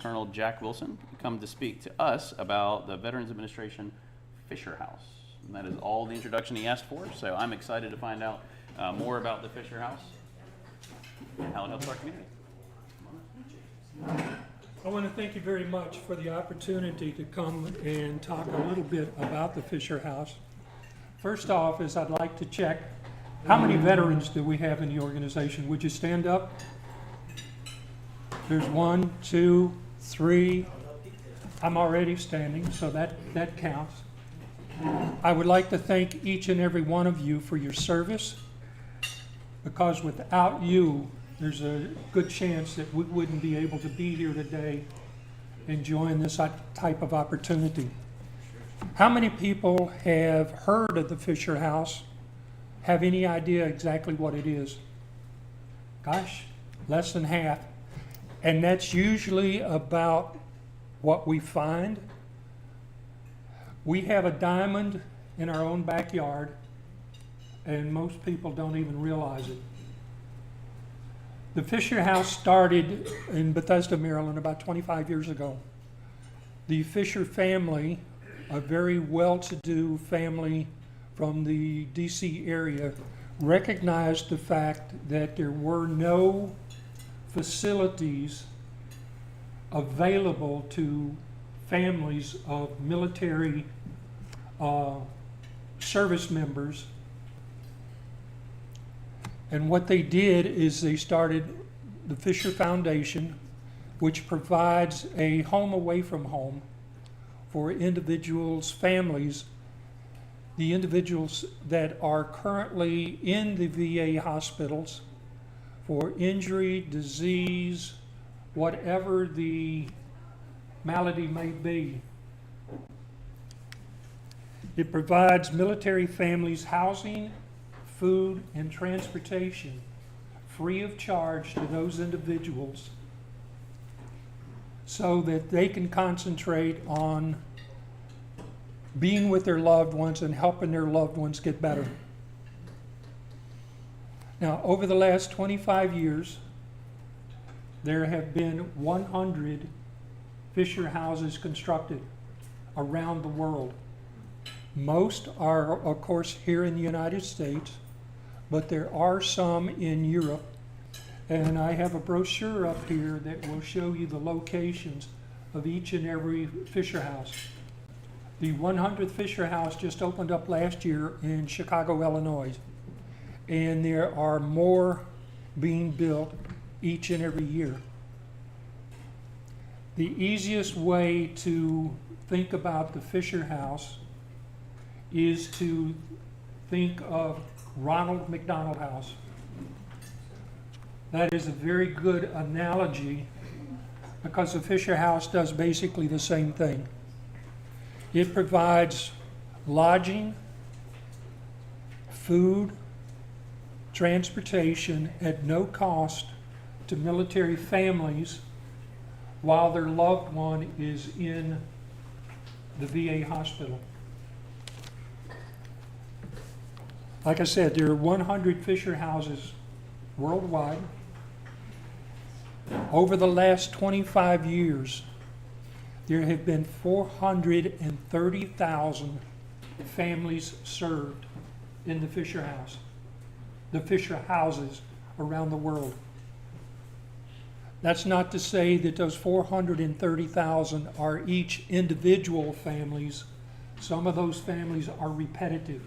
Colonel Jack Wilson come to speak to us about the Veterans Administration Fisher House. And that is all the introduction he asked for, so I'm excited to find out more about the Fisher House and how it helps our community. I want to thank you very much for the opportunity to come and talk a little bit about the Fisher House. First off is I'd like to check, how many veterans do we have in the organization? Would you stand up? There's 1, 2, 3. I'm already standing, so that counts. I would like to thank each and every one of you for your service, because without you, there's a good chance that we wouldn't be able to be here today enjoying this type of opportunity. How many people have heard of the Fisher House? Have any idea exactly what it is? Gosh, less than half. And that's usually about what we find. We have a diamond in our own backyard, and most people don't even realize it. The Fisher House started in Bethesda, Maryland about 25 years ago. The Fisher family, a very well-to-do family from the DC area, recognized the fact that there were no facilities available to families of military service members. And what they did is they started the Fisher Foundation, which provides a home away from home for individuals, families, the individuals that are currently in the VA hospitals for injury, disease, whatever the malady may be. It provides military families housing, food, and transportation free of charge to those individuals so that they can concentrate on being with their loved ones and helping their loved ones get better. Now, over the last 25 years, there have been 100 Fisher houses constructed around the world. Most are, of course, here in the United States, but there are some in Europe. And I have a brochure up here that will show you the locations of each and every Fisher house. The 100th Fisher House just opened up last year in Chicago, Illinois. And there are more being built each and every year. The easiest way to think about the Fisher House is to think of Ronald McDonald House. That is a very good analogy because the Fisher House does basically the same thing. It provides lodging, food, transportation at no cost to military families while their loved one is in the VA hospital. Like I said, there are 100 Fisher houses worldwide. Over the last 25 years, there have been 430,000 families served in the Fisher House, the Fisher houses around the world. That's not to say that those 430,000 are each individual families. Some of those families are repetitive.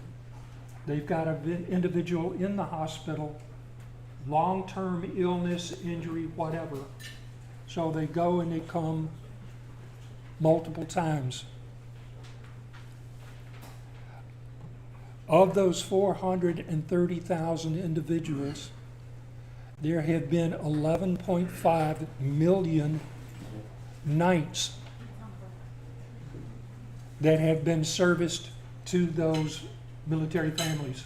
They've got an individual in the hospital, long-term illness, injury, whatever. So they go and they come multiple times. Of those 430,000 individuals, there have been 11.5 million nights that have been serviced to those military families.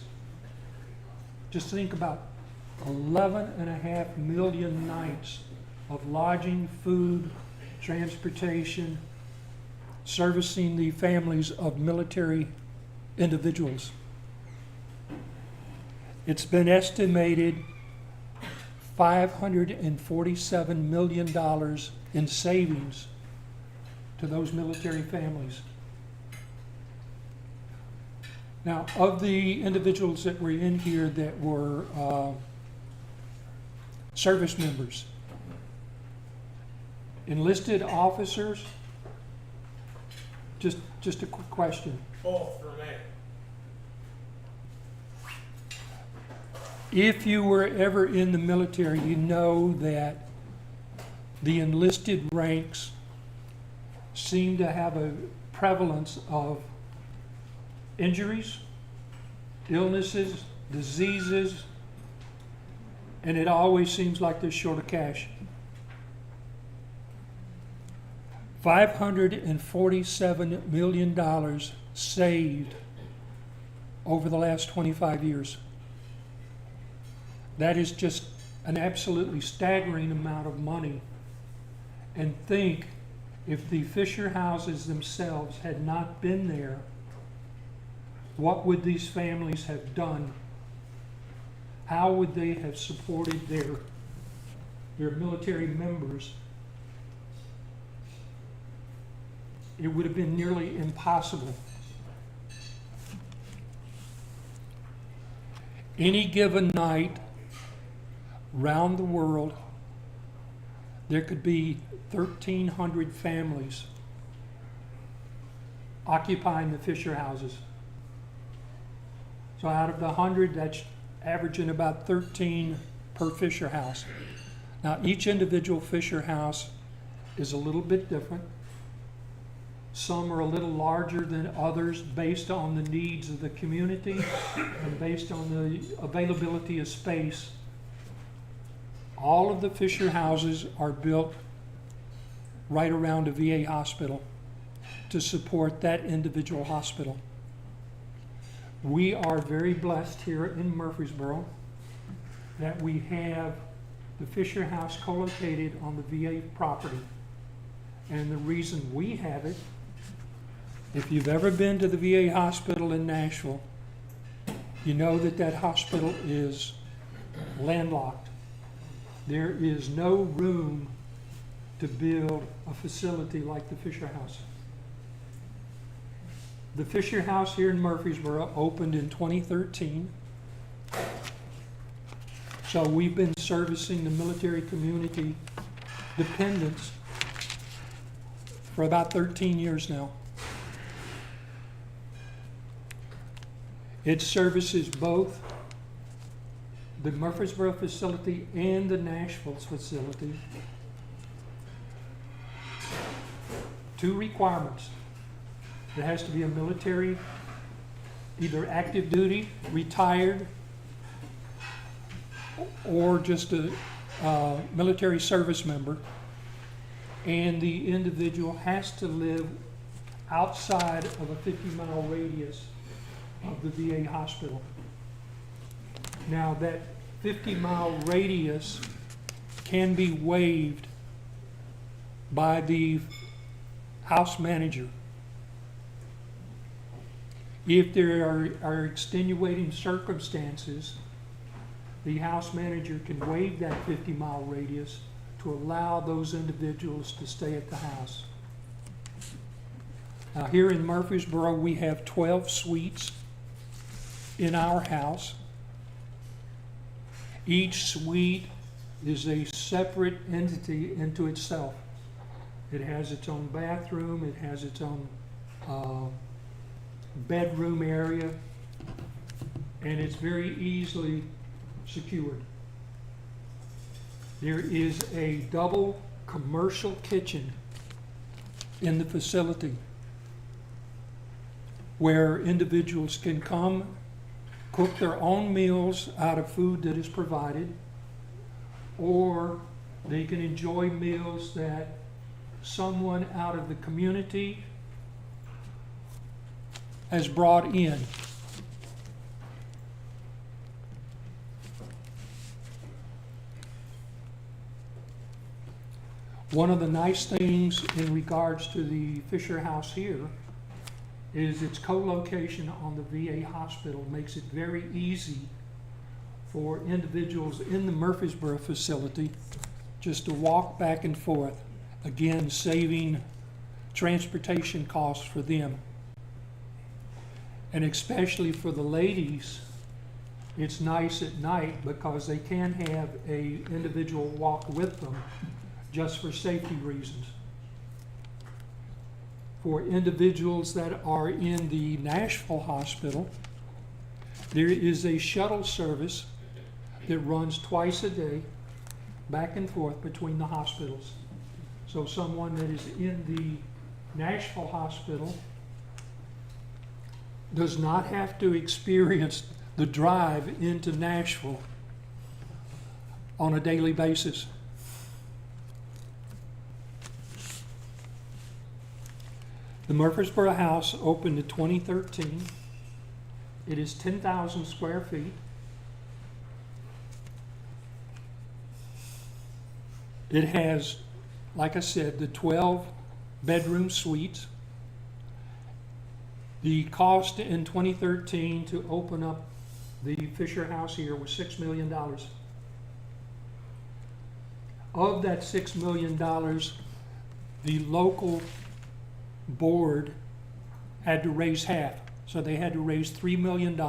Just think about 11.5 million nights of lodging, food, transportation, servicing the families of military individuals. It's been estimated $547 million in savings to those military families. Now, of the individuals that were in here that were service members, enlisted officers, just a quick question. Both for me. If you were ever in the military, you know that the enlisted ranks seem to have a prevalence of injuries, illnesses, diseases, and it always seems like they're short of cash. $547 million saved over the last 25 years. That is just an absolutely staggering amount of money. And think, if the Fisher houses themselves had not been there, what would these families have done? How would they have supported their military members? It would have been nearly impossible. Any given night, round the world, there could be 1,300 families occupying the Fisher houses. So out of the 100, that's averaging about 13 per Fisher house. Now, each individual Fisher house is a little bit different. Some are a little larger than others based on the needs of the community and based on the availability of space. All of the Fisher houses are built right around a VA hospital to support that individual hospital. We are very blessed here in Murfreesboro that we have the Fisher House co-located on the VA property. And the reason we have it, if you've ever been to the VA hospital in Nashville, you know that that hospital is landlocked. There is no room to build a facility like the Fisher House. The Fisher House here in Murfreesboro opened in 2013. So we've been servicing the military community dependents for about 13 years now. It services both the Murfreesboro facility and the Nashville facility. Two requirements. There has to be a military, either active duty, retired, or just a military service member. And the individual has to live outside of a 50-mile radius of the VA hospital. Now, that 50-mile radius can be waived by the house manager. If there are extenuating circumstances, the house manager can waive that 50-mile radius to allow those individuals to stay at the house. Now, here in Murfreesboro, we have 12 suites in our house. Each suite is a separate entity into itself. It has its own bathroom, it has its own bedroom area, and it's very easily secured. There is a double commercial kitchen in the facility where individuals can come, cook their own meals out of food that is provided, or they can enjoy meals that someone out of the community has brought in. One of the nice things in regards to the Fisher House here is its co-location on the VA hospital makes it very easy for individuals in the Murfreesboro facility just to walk back and forth Again, saving transportation costs for them. And especially for the ladies, it's nice at night because they can have a individual walk with them just for safety reasons. For individuals that are in the Nashville hospital, there is a shuttle service that runs twice a day back and forth between the hospitals. So someone that is in the Nashville hospital does not have to experience the drive into Nashville on a daily basis. The Murfreesboro House opened in 2013. It is 10,000 square feet. It has, like I said, the 12 bedroom suites. The cost in 2013 to open up the Fisher House here was $6 million. Of that $6 million, the local board had to raise half. So they had to raise $3 million.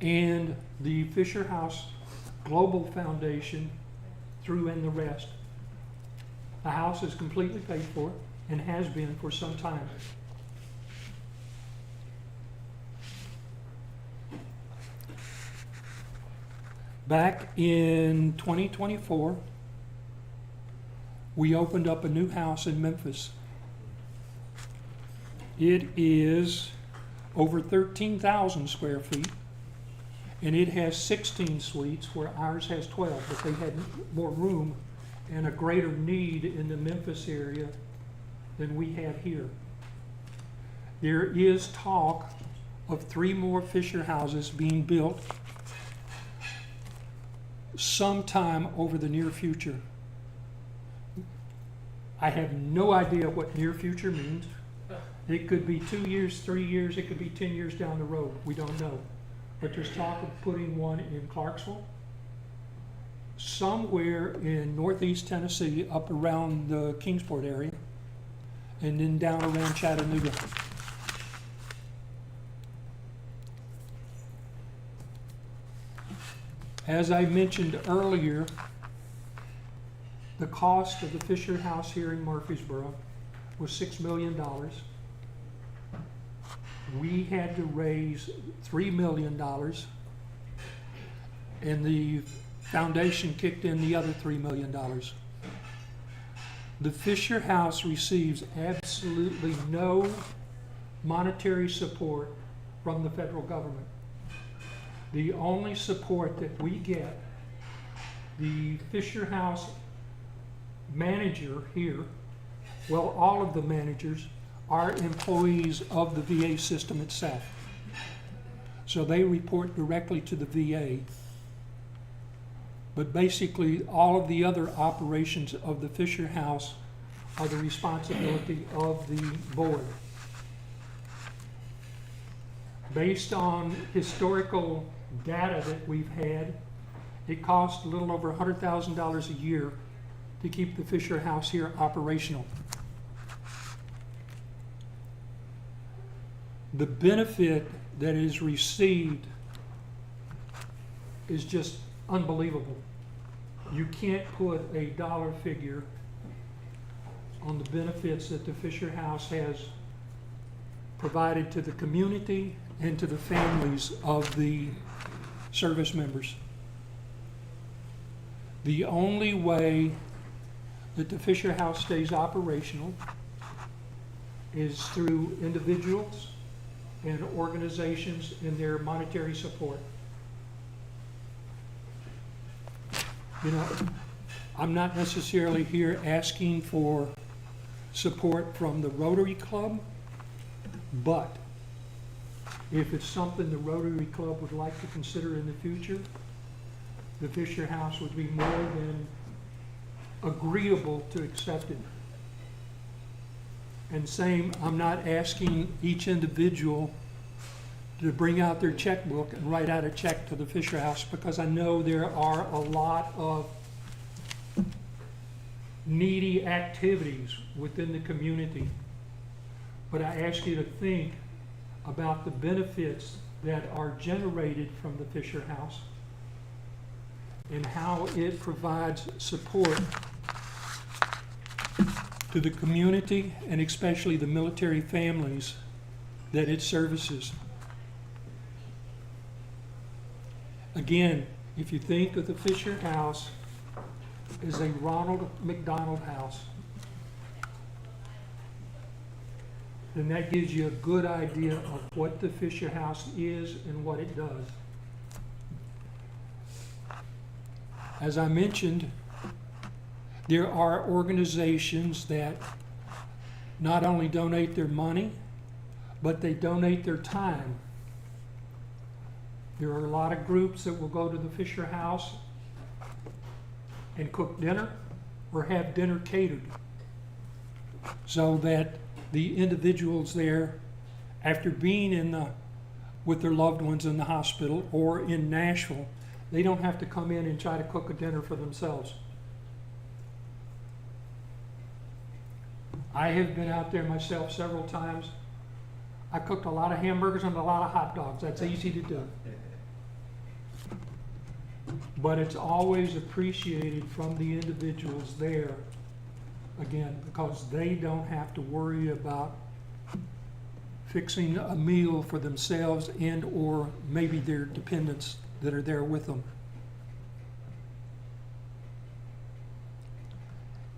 And the Fisher House Global Foundation threw in the rest. The house is completely paid for and has been for some time. Back in 2024, we opened up a new house in Memphis. It is over 13,000 square feet, and it has 16 suites where ours has 12, but they had more room and a greater need in the Memphis area than we had here. There is talk of 3 more Fisher houses being built sometime over the near future. I have no idea what near future means. It could be 2 years, 3 years, it could be 10 years down the road. We don't know. But there's talk of putting one in Clarksville, somewhere in northeast Tennessee, up around the Kingsport area, and then down around Chattanooga. As I mentioned earlier, the cost of the Fisher House here in Murfreesboro was $6 million. We had to raise $3 million, and the foundation kicked in the other $3 million. The Fisher House receives absolutely no monetary support from the federal government. The only support that we get, the Fisher House manager here, well, all of the managers are employees of the VA system itself. So they report directly to the VA. But basically, all of the other operations of the Fisher House are the responsibility of the board. Based on historical data that we've had, it costs a little over $100,000 a year to keep the Fisher House here operational. The benefit that is received is just unbelievable. You can't put a dollar figure on the benefits that the Fisher House has provided to the community and to the families of the service members. The only way that the Fisher House stays operational is through individuals and organizations and their monetary support. You know, I'm not necessarily here asking for support from the Rotary Club, but if it's something the Rotary Club would like to consider in the future, the Fisher House would be more than agreeable to accept it. And same, I'm not asking each individual to bring out their checkbook and write out a check to the Fisher House, because I know there are a lot of needy activities within the community. But I ask you to think about the benefits that are generated from the Fisher House and how it provides support to the community and especially the military families that it services. Again, if you think of the Fisher House as a Ronald McDonald House, then that gives you a good idea of what the Fisher House is and what it does. As I mentioned, there are organizations that not only donate their money, but they donate their time. There are a lot of groups that will go to the Fisher House and cook dinner or have dinner catered so that the individuals there, after being with their loved ones in the hospital or in Nashville, they don't have to come in and try to cook a dinner for themselves. I have been out there myself several times. I cooked a lot of hamburgers and a lot of hot dogs. That's easy to do. But it's always appreciated from the individuals there, again, because they don't have to worry about fixing a meal for themselves and or maybe their dependents that are there with them.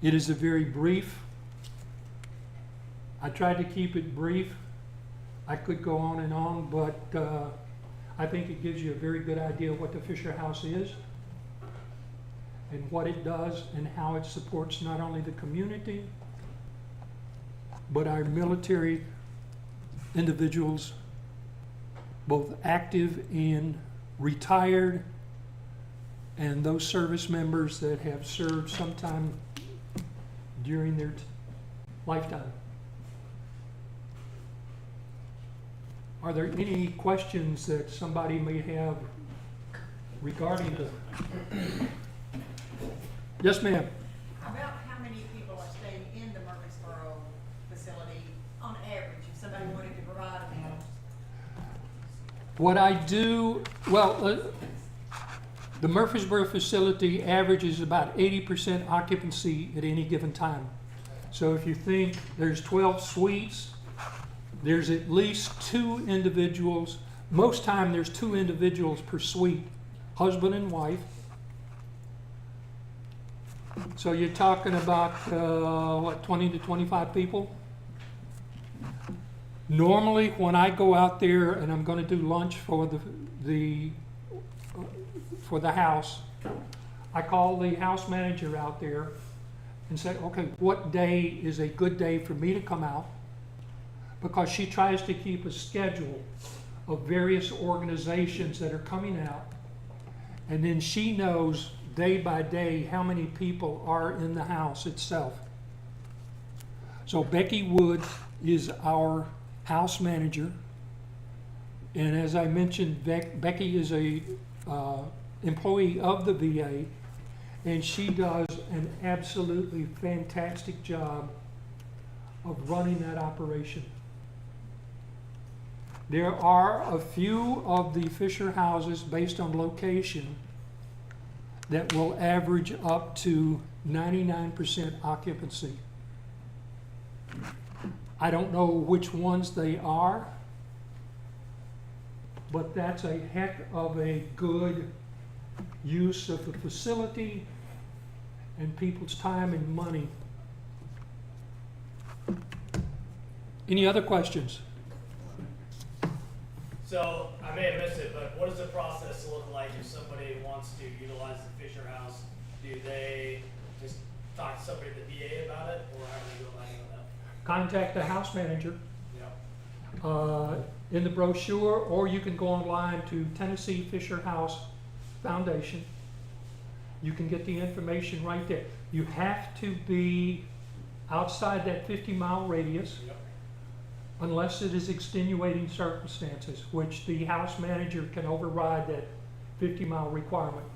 It is a very brief. I tried to keep it brief. I could go on and on, but I think it gives you a very good idea of what the Fisher House is and what it does and how it supports not only the community, but our military individuals, both active and retired, and those service members that have served sometime during their lifetime. Are there any questions that somebody may have regarding the... Yes, ma'am. About how many people are staying in the Murfreesboro facility on average, if somebody wanted to provide a meal? What I do, well, the Murfreesboro facility averages about 80% occupancy at any given time. So if you think there's 12 suites, there's at least 2 individuals. Most time there's 2 individuals per suite, husband and wife. So you're talking about, 20 to 25 people? Normally, when I go out there and I'm going to do lunch for the house, I call the house manager out there and say, okay, what day is a good day for me to come out? Because she tries to keep a schedule of various organizations that are coming out, and then she knows day by day how many people are in the house itself. So Becky Wood is our house manager, and as I mentioned, Becky is a employee of the VA, and she does an absolutely fantastic job of running that operation. There are a few of the Fisher houses based on location that will average up to 99% occupancy. I don't know which ones they are, but that's a heck of a good use of the facility and people's time and money. Any other questions? So, I may have missed it, but what does the process look like if somebody wants to utilize the Fisher House? Do they just talk to somebody at the VA about it, or how do they go about that? Contact the house manager Yeah. in the brochure, or you can go online to Tennessee Fisher House Foundation. You can get the information right there. You have to be outside that 50-mile radius. Yep. Unless it is extenuating circumstances, which the house manager can override that 50-mile requirement.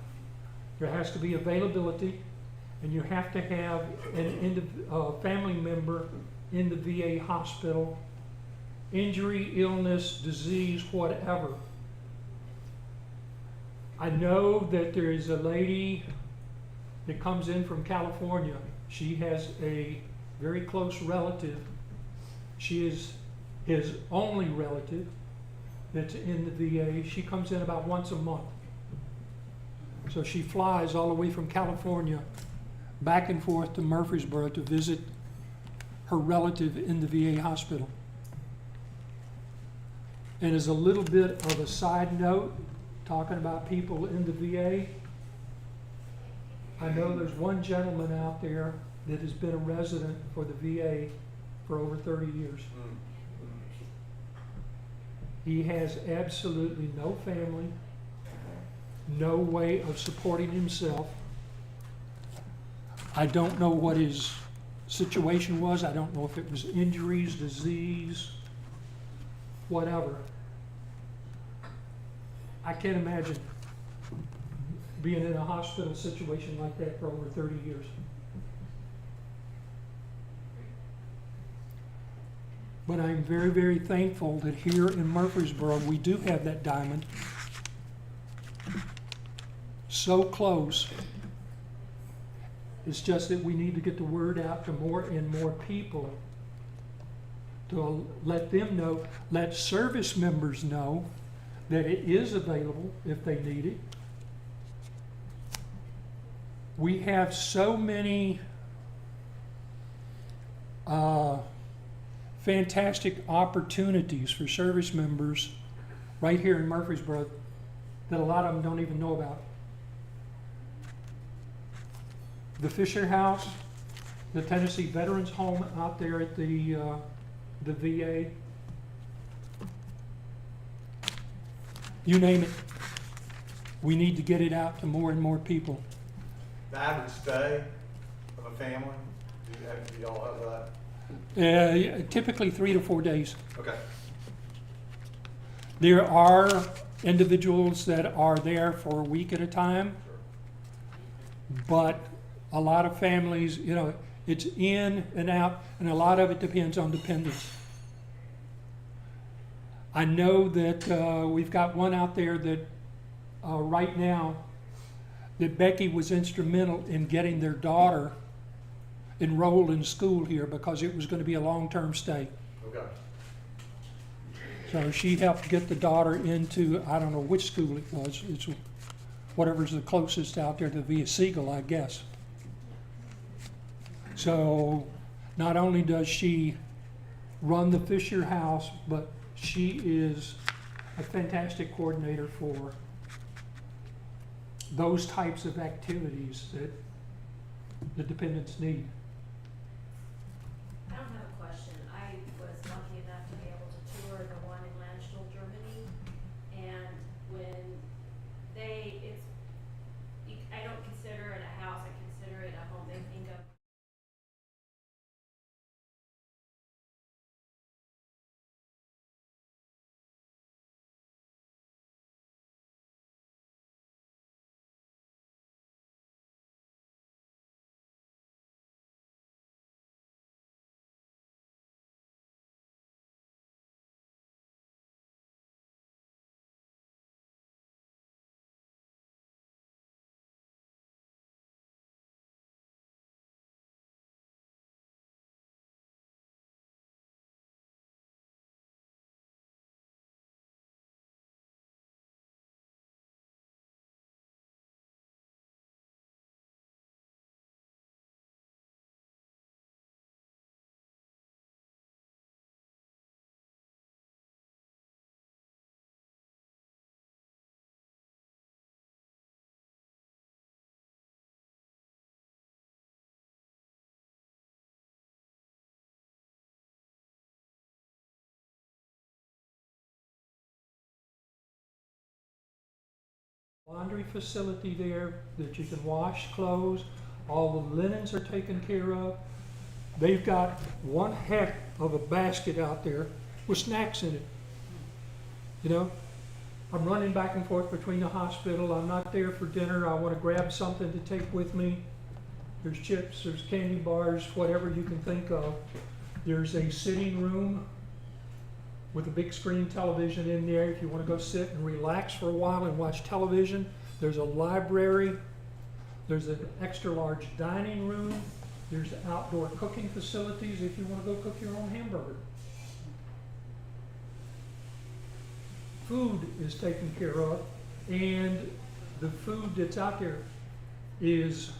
There has to be availability, and you have to have a family member in the VA hospital, injury, illness, disease, whatever. I know that there is a lady that comes in from California. She has a very close relative. She is his only relative that's in the VA. She comes in about once a month. So she flies all the way from California back and forth to Murfreesboro to visit her relative in the VA hospital. And as a little bit of a side note, talking about people in the VA, I know there's one gentleman out there that has been a resident for the VA for over 30 years. He has absolutely no family, no way of supporting himself. I don't know what his situation was. I don't know if it was injuries, disease, whatever. I can't imagine being in a hospital situation like that for over 30 years. But I'm very, very thankful that here in Murfreesboro, we do have that diamond. So close. It's just that we need to get the word out to more and more people to let them know, let service members know that it is available if they need it. We have so many fantastic opportunities for service members right here in Murfreesboro that a lot of them don't even know about. The Fisher House, the Tennessee Veterans Home out there at the VA, you name it. We need to get it out to more and more people. The average stay of a family, do y'all have that? Typically 3 to 4 days. Okay. There are individuals that are there for a week at a time, but a lot of families, you know, it's in and out, and a lot of it depends on dependents. I know that we've got one out there that right now that Becky was instrumental in getting their daughter enrolled in school here because it was going to be a long-term stay. Okay. So she helped get the daughter into, I don't know which school it was. It's whatever's the closest out there to Via Siegel, I guess. So not only does she run the Fisher House, but she is a fantastic coordinator for those types of activities that the dependents need. I don't have a question. I was lucky enough to be able to tour the one in Landstuhl, Germany, and when I don't consider it a house, I consider it a home. They think of Laundry facility there that you can wash clothes. All the linens are taken care of. They've got one heck of a basket out there with snacks in it. You know, I'm running back and forth between the hospital. I'm not there for dinner. I want to grab something to take with me. There's chips, there's candy bars, whatever you can think of. There's a sitting room with a big screen television in there if you want to go sit and relax for a while and watch television. There's a library. There's an extra large dining room. There's outdoor cooking facilities if you want to go cook your own hamburger. Food is taken care of, and the food that's out there is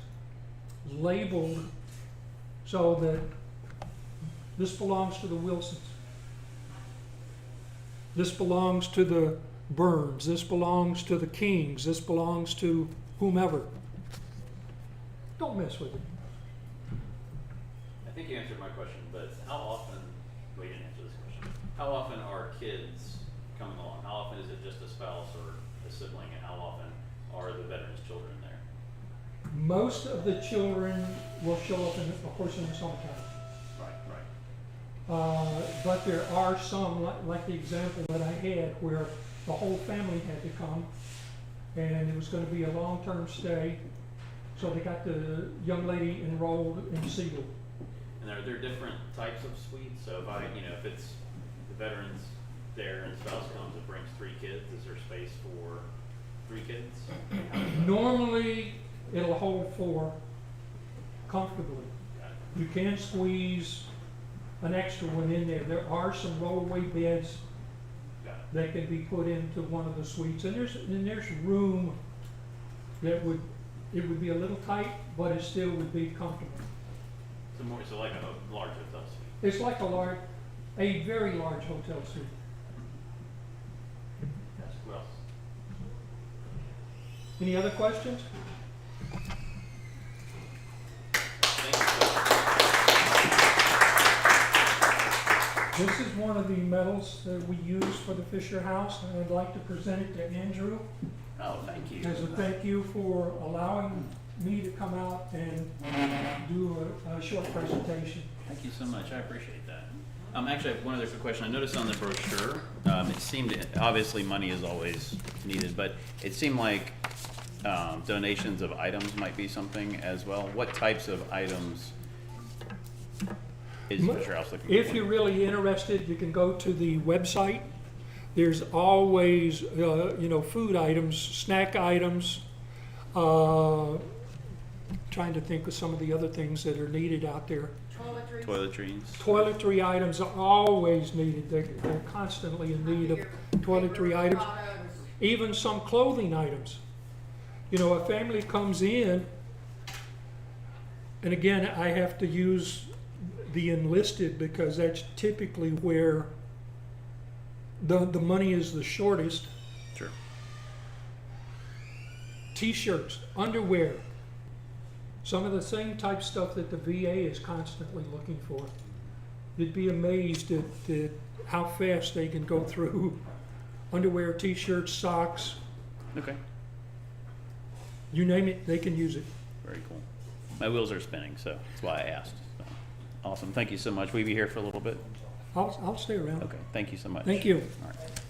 labeled so that this belongs to the Wilsons. This belongs to the Burns. This belongs to the Kings. This belongs to whomever. Don't mess with it. I think you answered my question, but how often, well, you didn't answer this question. How often are kids coming along? How often is it just a spouse or a sibling, and how often are the veterans' children there? Most of the children will show up, of course, in the summertime. Right. But there are some, like the example that I had, where the whole family had to come, and it was going to be a long-term stay. So they got the young lady enrolled in Siegel. And are there different types of suites? So if it's the veterans there and the spouse comes and brings 3 kids, is there space for 3 kids? Normally, it'll hold 4 comfortably. Got it. You can squeeze an extra one in there. There are some rollaway beds Got it. that can be put into one of the suites, and there's room that would be a little tight, but it still would be comfortable. So like a large hotel suite. It's like a very large hotel suite. Yes. What else? Any other questions? Thank you. This is one of the medals that we use for the Fisher House, and I'd like to present it to Andrew Oh, thank you. as a thank you for allowing me to come out and do a short presentation. Thank you so much. I appreciate that. Actually, I have one other quick question. I noticed on the brochure, it seemed, obviously money is always needed, but it seemed like donations of items might be something as well. What types of items is Fisher House looking for? If you're really interested, you can go to the website. There's always, food items, snack items, trying to think of some of the other things that are needed out there. Toiletries. Toiletries. Toiletry items are always needed. They're constantly in need of toiletry items. Even some clothing items. A family comes in, and again, I have to use the enlisted because that's typically where the money is the shortest. Sure. T-shirts, Underwear, some of the same type stuff that the VA is constantly looking for. You'd be amazed at how fast they can go through underwear, T-shirts, socks, Okay. you name it, they can use it. Very cool. My wheels are spinning, so that's why I asked. So, awesome. Thank you so much. Will you be here for a little bit? I'll stay around. Okay. Thank you so much. Thank you. All right.